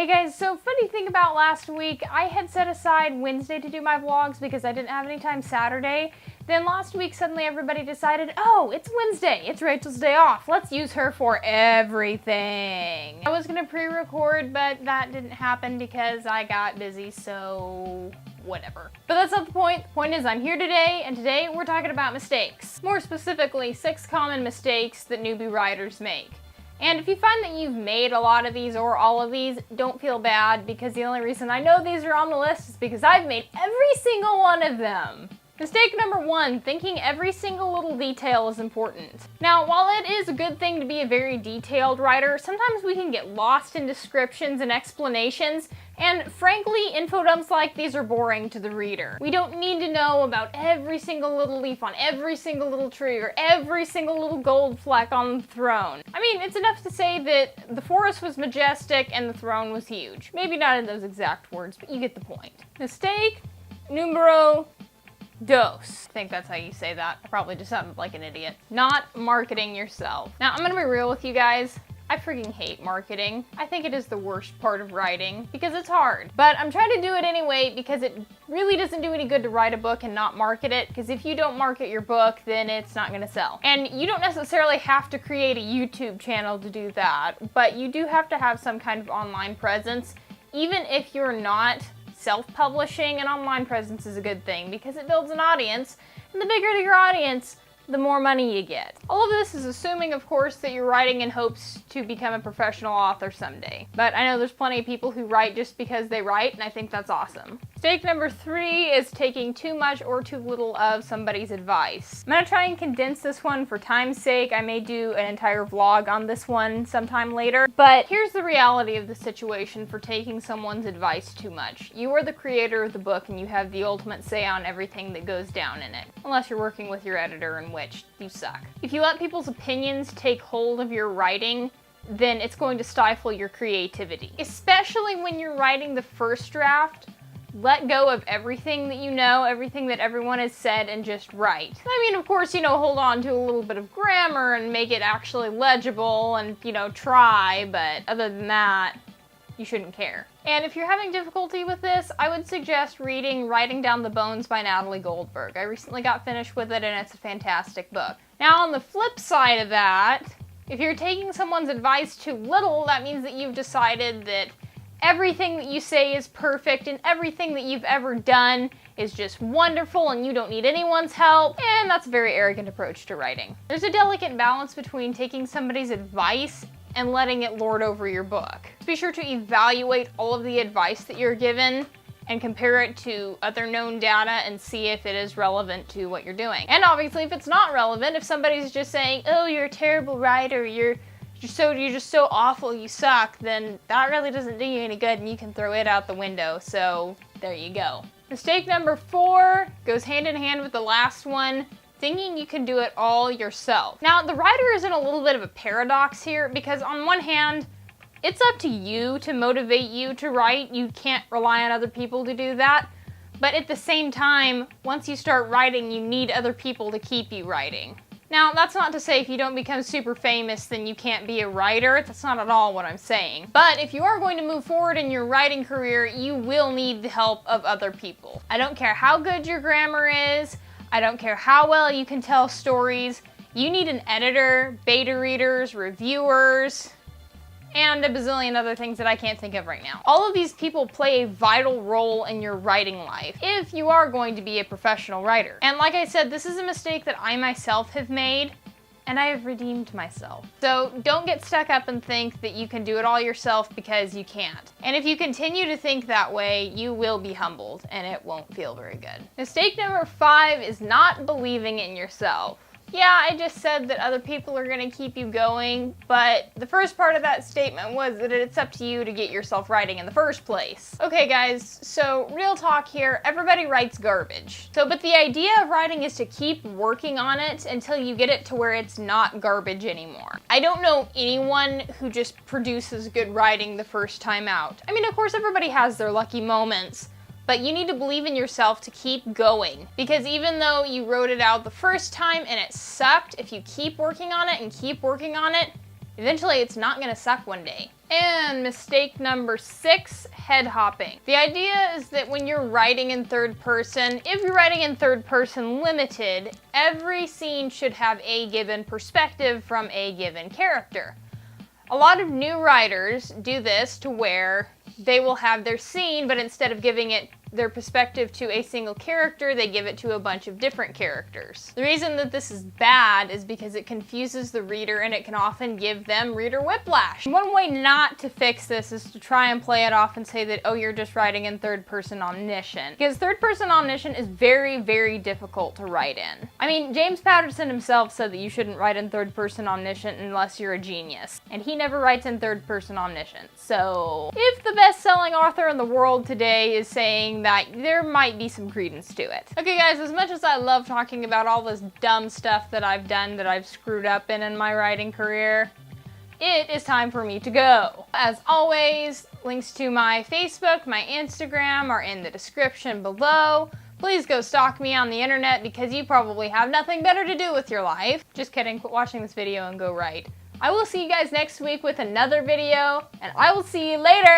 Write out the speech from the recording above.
Hey guys, so funny thing about last week, I had set aside Wednesday to do my vlogs because I didn't have any time Saturday. Then last week suddenly everybody decided, oh, it's Wednesday, it's Rachel's day off, let's use her for everything. I was gonna pre-record, but that didn't happen because I got busy, so whatever. But that's not the point. The point is I'm here today, and today we're talking about mistakes. More specifically, 6 common mistakes that newbie writers make. And if you find that you've made a lot of these or all of these, don't feel bad, because the only reason I know these are on the list is because I've made every single one of them. Mistake number 1, thinking every single little detail is important. Now, while it is a good thing to be a very detailed writer, sometimes we can get lost in descriptions and explanations, and frankly, info dumps like these are boring to the reader. We don't need to know about every single little leaf on every single little tree or every single little gold fleck on the throne. I mean, it's enough to say that the forest was majestic and the throne was huge. Maybe not in those exact words, but you get the point. Mistake numero dos. I think that's how you say that. I probably just sounded like an idiot. Not marketing yourself. Now, I'm gonna be real with you guys. I freaking hate marketing. I think it is the worst part of writing because it's hard. But I'm trying to do it anyway because it really doesn't do any good to write a book and not market it, because if you don't market your book, then it's not gonna sell. And you don't necessarily have to create a YouTube channel to do that, but you do have to have some kind of online presence. Even if you're not self-publishing, an online presence is a good thing because it builds an audience, and the bigger your audience, the more money you get. All of this is assuming, of course, that you're writing in hopes to become a professional author someday. But I know there's plenty of people who write just because they write, and I think that's awesome. Mistake number 3 is taking too much or too little of somebody's advice. I'm gonna try and condense this one for time's sake. I may do an entire vlog on this one sometime later. But here's the reality of the situation for taking someone's advice too much. You are the creator of the book and you have the ultimate say on everything that goes down in it. Unless you're working with your editor, in which you suck. If you let people's opinions take hold of your writing, then it's going to stifle your creativity. Especially when you're writing the first draft. Let go of everything that you know, everything that everyone has said, and just write. I mean, of course, hold on to a little bit of grammar and make it actually legible and, try, but other than that, you shouldn't care. And if you're having difficulty with this, I would suggest reading Writing Down the Bones by Natalie Goldberg. I recently got finished with it and it's a fantastic book. Now, on the flip side of that, if you're taking someone's advice too little, that means that you've decided that everything that you say is perfect and everything that you've ever done is just wonderful and you don't need anyone's help, and that's a very arrogant approach to writing. There's a delicate balance between taking somebody's advice and letting it lord over your book. Be sure to evaluate all of the advice that you're given and compare it to other known data and see if it is relevant to what you're doing. And obviously, if it's not relevant, if somebody's just saying, oh, you're a terrible writer, you're just so awful, you suck, then that really doesn't do you any good and you can throw it out the window. So there you go. Mistake number 4 goes hand in hand with the last one, thinking you can do it all yourself. Now, the writer is in a little bit of a paradox here because on one hand, it's up to you to motivate you to write. You can't rely on other people to do that. But at the same time, once you start writing, you need other people to keep you writing. Now, that's not to say if you don't become super famous, then you can't be a writer. That's not at all what I'm saying. But if you are going to move forward in your writing career, you will need the help of other people. I don't care how good your grammar is. I don't care how well you can tell stories. You need an editor, beta readers, reviewers, and a bazillion other things that I can't think of right now. All of these people play a vital role in your writing life if you are going to be a professional writer. And like I said, this is a mistake that I myself have made, and I have redeemed myself. So don't get stuck up and think that you can do it all yourself, because you can't. And if you continue to think that way, you will be humbled, and it won't feel very good. Mistake number 5 is not believing in yourself. Yeah, I just said that other people are gonna keep you going, but the first part of that statement was that it's up to you to get yourself writing in the first place. Okay guys, so real talk here, everybody writes garbage. But the idea of writing is to keep working on it until you get it to where it's not garbage anymore. I don't know anyone who just produces good writing the first time out. I mean, of course everybody has their lucky moments, but you need to believe in yourself to keep going. Because even though you wrote it out the first time and it sucked, if you keep working on it and keep working on it, eventually it's not gonna suck one day. And mistake number 6, head hopping. The idea is that when you're writing in third person, if you're writing in third person limited, every scene should have a given perspective from a given character. A lot of new writers do this to where they will have their scene, but instead of giving it their perspective to a single character, they give it to a bunch of different characters. The reason that this is bad is because it confuses the reader and it can often give them reader whiplash. One way not to fix this is to try and play it off and say that, oh, you're just writing in third person omniscient. Because third person omniscient is very, very difficult to write in. I mean, James Patterson himself said that you shouldn't write in third person omniscient unless you're a genius. And he never writes in third person omniscient. So if the best-selling author in the world today is saying that, there might be some credence to it. Okay guys, as much as I love talking about all this dumb stuff that I've done that I've screwed up in my writing career, it is time for me to go. As always, links to my Facebook, my Instagram are in the description below. Please go stalk me on the internet because you probably have nothing better to do with your life. Just kidding, quit watching this video and go write. I will see you guys next week with another video, and I will see you later!